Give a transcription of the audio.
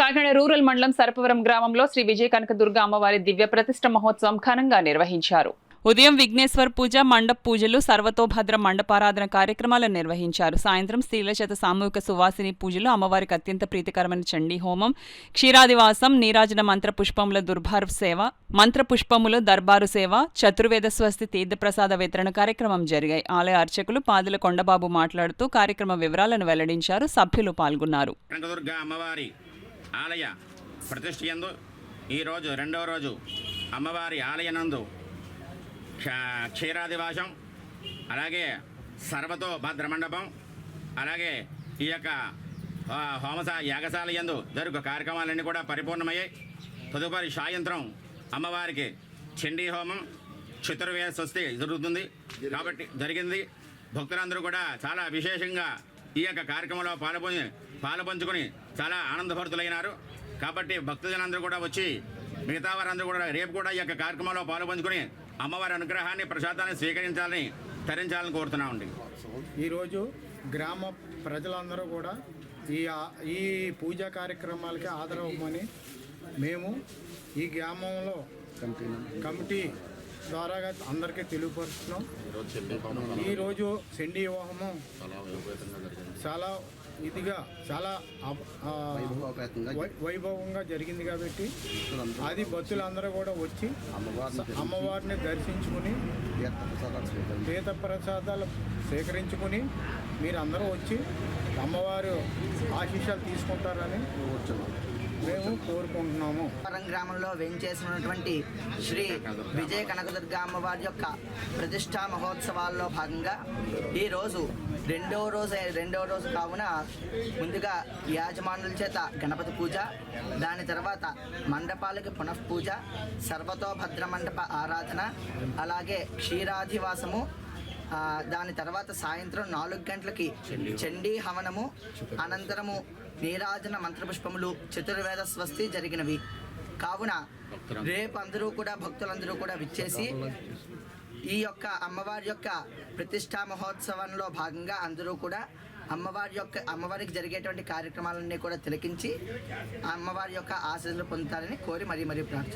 Kakinada rural మండలం సరపవరం గ్రామంలో శ్రీ విజయ కనకదుర్గ అమ్మవారి దివ్య ప్రతిష్ఠ మహోత్సవం ఘనంగా నిర్వహించారు. ఉదయం విఘ్నేశ్వర్ పూజ, మండప పూజలు, సర్వతోభద్ర మండపారాధన కార్యక్రమాలను నిర్వహించారు. సాయంత్రం స్త్రీల చేత సామూహిక సువాసిని పూజలు, అమ్మవారికి అత్యంత ప్రీతికరమైన చండీ హోమం, క్షీరాదివాసం, నీరాజన మంత్రపుష్పముల దుర్భారు సేవ, మంత్రపుష్పములు దర్బారు సేవ, చతుర్వేద స్వస్తి తీర్థప్రసాద వితరణ కార్యక్రమం జరిగాయి. ఆలయ అర్చకులు పాదుల కొండబాబు మాట్లాడుతూ కార్యక్రమ వివరాలను వెల్లడించారు. సభ్యులు పాల్గొన్నారు. ఆలయ ప్రతిష్ఠ యందు ఈరోజు రెండవ రోజు అమ్మవారి ఆలయనందు క్షీరాదివాసం, అలాగే సర్వతో భద్ర మండపం, అలాగే ఈ యొక్క యాగశాల యందు జరుగు కార్యక్రమాలన్నీ కూడా పరిపూర్ణమయ్యాయి. తదుపరి సాయంత్రం అమ్మవారికి చండీ హోమం, చతుర్వేద స్వస్తి జరిగింది. భక్తులందరూ కూడా చాలా విశేషంగా ఈ యొక్క కార్యక్రమంలో పాలుపంచుకొని చాలా ఆనందభరితులైనారు. కాబట్టి భక్తులందరూ కూడా వచ్చి మిగతా వారందరూ కూడా రేపు కూడా ఈ యొక్క కార్యక్రమంలో పాలుపంచుకొని అమ్మవారి అనుగ్రహాన్ని, ప్రసాదాన్ని స్వీకరించాలని తరించాలని కోరుతున్నామండి. ఈరోజు గ్రామ ప్రజలందరూ కూడా ఈ పూజా కార్యక్రమాలకి ఆదరవమని మేము ఈ గ్రామంలో కమిటీ ద్వారా అందరికీ తెలియపరుస్తున్నాం. ఈరోజు చండీ హోమం చాలా చాలా వైభవంగా జరిగింది కాబట్టి అది భక్తులందరూ కూడా వచ్చి అమ్మవారిని దర్శించుకుని తీర్థ ప్రసాదాలు సేకరించుకుని మీరందరూ వచ్చి అమ్మవారు ఆశీస్సులు తీసుకుంటారని మేము కోరుకుంటున్నాము. గ్రామంలో వేంచేసినటువంటి శ్రీ విజయ కనకదుర్గ అమ్మవారి యొక్క ప్రతిష్టా మహోత్సవాల్లో భాగంగా ఈరోజు రెండవ రోజు కావున ముందుగా యాజమానుల చేత గణపతి పూజ, దాని తర్వాత మండపాలకి పునఃపూజ, సర్వతోభద్ర మండప ఆరాధన, అలాగే క్షీరాధివాసము, దాని తర్వాత సాయంత్రం 4 గంటలకి చండీ హవనము, అనంతరము నీరాజన మంత్రపుష్పములు, చతుర్వేద స్వస్తి జరిగినవి. కావున రేపు అందరూ కూడా భక్తులందరూ కూడా విచ్చేసి ఈ యొక్క అమ్మవారి యొక్క ప్రతిష్టా మహోత్సవంలో భాగంగా అందరూ కూడా అమ్మవారికి జరిగేటువంటి కార్యక్రమాలన్నీ కూడా తిలకించి అమ్మవారి యొక్క ఆశీస్సులు పొందుతారని కోరి మరీ ప్రార్థన.